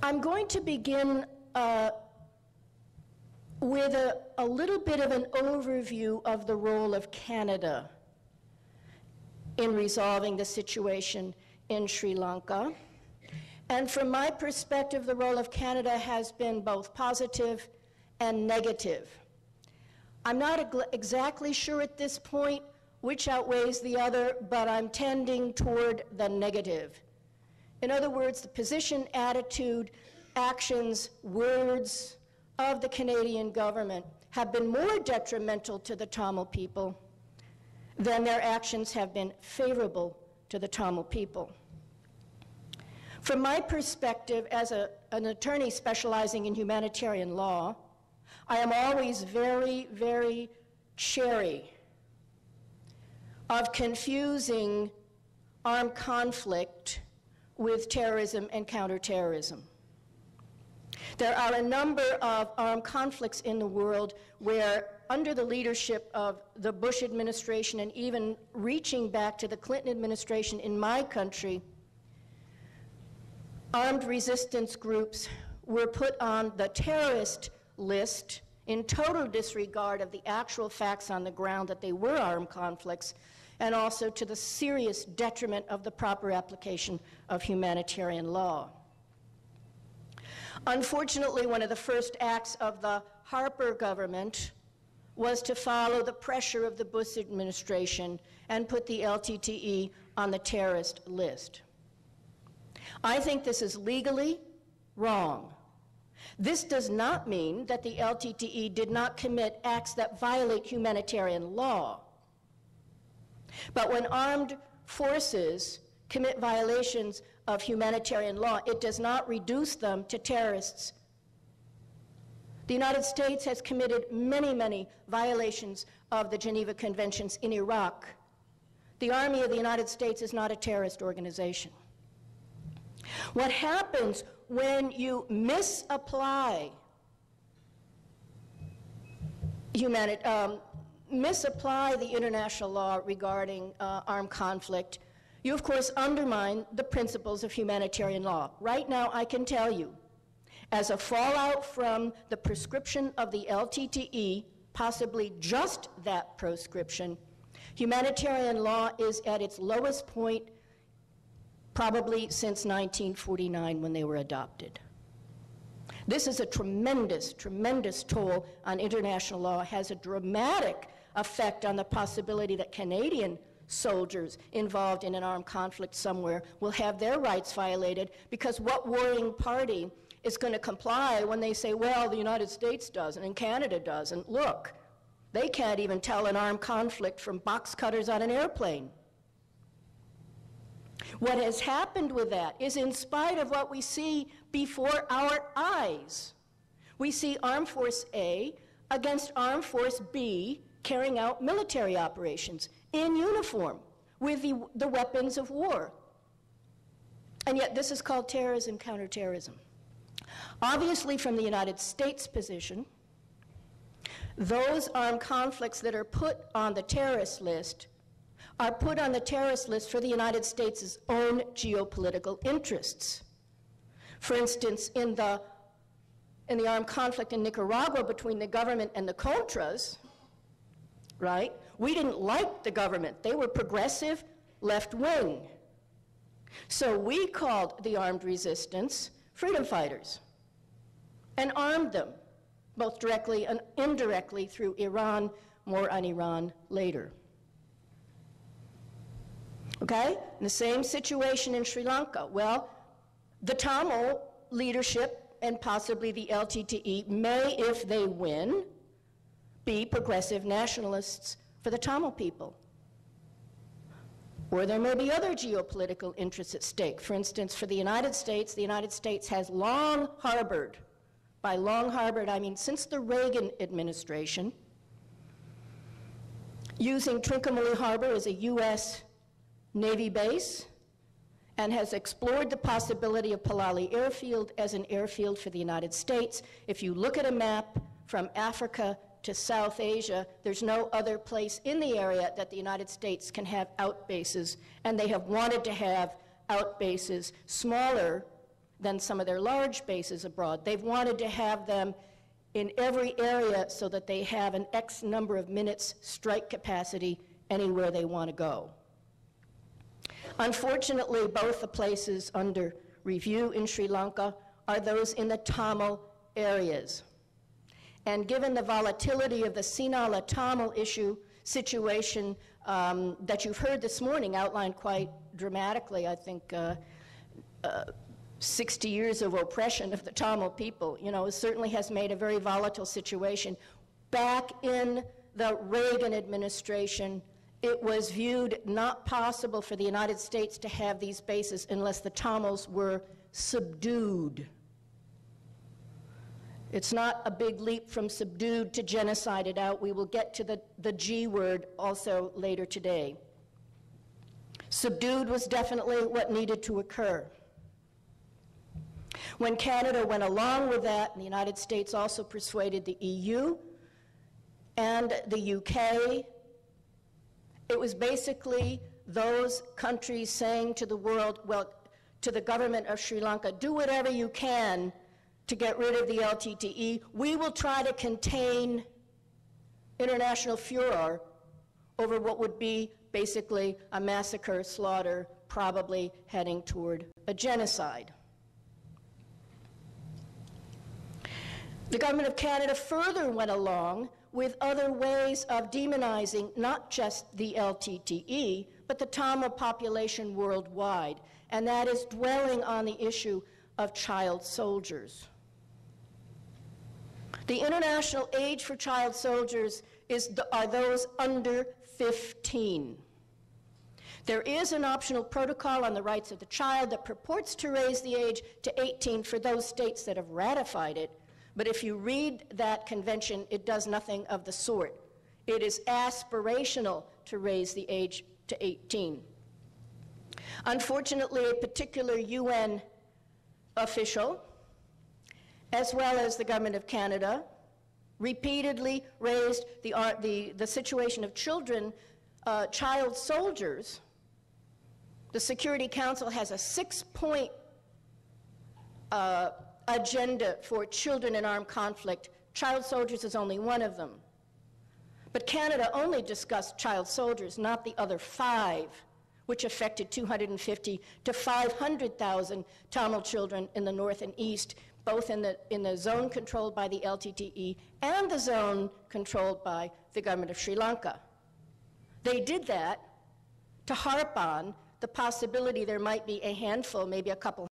I'm going to begin with a little bit of an overview of the role of Canada in resolving the situation in Sri Lanka. And from my perspective, the role of Canada has been both positive and negative. I'm not exactly sure at this point which outweighs the other, but I'm tending toward the negative. In other words, the position, attitude, actions, words of the Canadian government have been more detrimental to the Tamil people than their actions have been favorable to the Tamil people. From my perspective as an attorney specializing in humanitarian law, I am always very, very chary of confusing armed conflict with terrorism and counterterrorism. There are a number of armed conflicts in the world where, under the leadership of the Bush administration and even reaching back to the Clinton administration in my country, armed resistance groups were put on the terrorist list in total disregard of the actual facts on the ground that they were armed conflicts, and also to the serious detriment of the proper application of humanitarian law. Unfortunately, one of the first acts of the Harper government was to follow the pressure of the Bush administration and put the LTTE on the terrorist list. I think this is legally wrong. This does not mean that the LTTE did not commit acts that violate humanitarian law. But when armed forces commit violations of humanitarian law, it does not reduce them to terrorists. The United States has committed many, many violations of the Geneva Conventions in Iraq. The Army of the United States is not a terrorist organization. What happens when you misapply misapply the international law regarding armed conflict, you of course undermine the principles of humanitarian law. Right now, I can tell you, as a fallout from the prescription of the LTTE, possibly just that proscription, humanitarian law is at its lowest point probably since 1949 when they were adopted. This is a tremendous, tremendous toll on international law, has a dramatic effect on the possibility that Canadian soldiers involved in an armed conflict somewhere will have their rights violated, because what warring party is going to comply when they say, well, the United States doesn't and Canada doesn't? Look, they can't even tell an armed conflict from box cutters on an airplane. What has happened with that is, in spite of what we see before our eyes, we see Armed Force A against Armed Force B carrying out military operations in uniform with the weapons of war. And yet this is called terrorism, counterterrorism. Obviously, from the United States position, those armed conflicts that are put on the terrorist list are put on the terrorist list for the United States' own geopolitical interests. For instance, in the armed conflict in Nicaragua between the government and the Contras, right? We didn't like the government. They were progressive, left-wing. So we called the armed resistance freedom fighters and armed them, both directly and indirectly through Iran, more on Iran later. Okay? And the same situation in Sri Lanka. Well, the Tamil leadership and possibly the LTTE may, if they win, be progressive nationalists for the Tamil people. Or there may be other geopolitical interests at stake. For instance, for the United States has long harbored, by long harbored I mean since the Reagan administration, using Trincomalee Harbor as a U.S. Navy base, and has explored the possibility of Palali Airfield as an airfield for the United States. If you look at a map from Africa to South Asia, there's no other place in the area that the United States can have outbases, and they have wanted to have outbases smaller than some of their large bases abroad. They've wanted to have them in every area so that they have an X number of minutes strike capacity anywhere they want to go. Unfortunately, both the places under review in Sri Lanka are those in the Tamil areas. And given the volatility of the Sinhala Tamil situation that you've heard this morning outlined quite dramatically, I think 60 years of oppression of the Tamil people, it certainly has made a very volatile situation. Back in the Reagan administration, it was viewed not possible for the United States to have these bases unless the Tamils were subdued. It's not a big leap from subdued to genocided out. We will get to the G word also later today. Subdued was definitely what needed to occur. When Canada went along with that, and the United States also persuaded the EU and the UK, it was basically those countries saying to the world, well, to the government of Sri Lanka, do whatever you can to get rid of the LTTE. We will try to contain international furor over what would be basically a massacre, slaughter, probably heading toward a genocide. The government of Canada further went along with other ways of demonizing not just the LTTE, but the Tamil population worldwide, and that is dwelling on the issue of child soldiers. The international age for child soldiers are those under 15. There is an optional protocol on the rights of the child that purports to raise the age to 18 for those states that have ratified it, but if you read that convention, it does nothing of the sort. It is aspirational to raise the age to 18. Unfortunately, a particular UN official, as well as the government of Canada, repeatedly raised the situation of children, child soldiers. The Security Council has a 6-point agenda for children in armed conflict. Child soldiers is only one of them. But Canada only discussed child soldiers, not the other 5, which affected 250 to 500,000 Tamil children in the north and east, both in the zone controlled by the LTTE and the zone controlled by the government of Sri Lanka. They did that to harp on the possibility there might be a handful, maybe a couple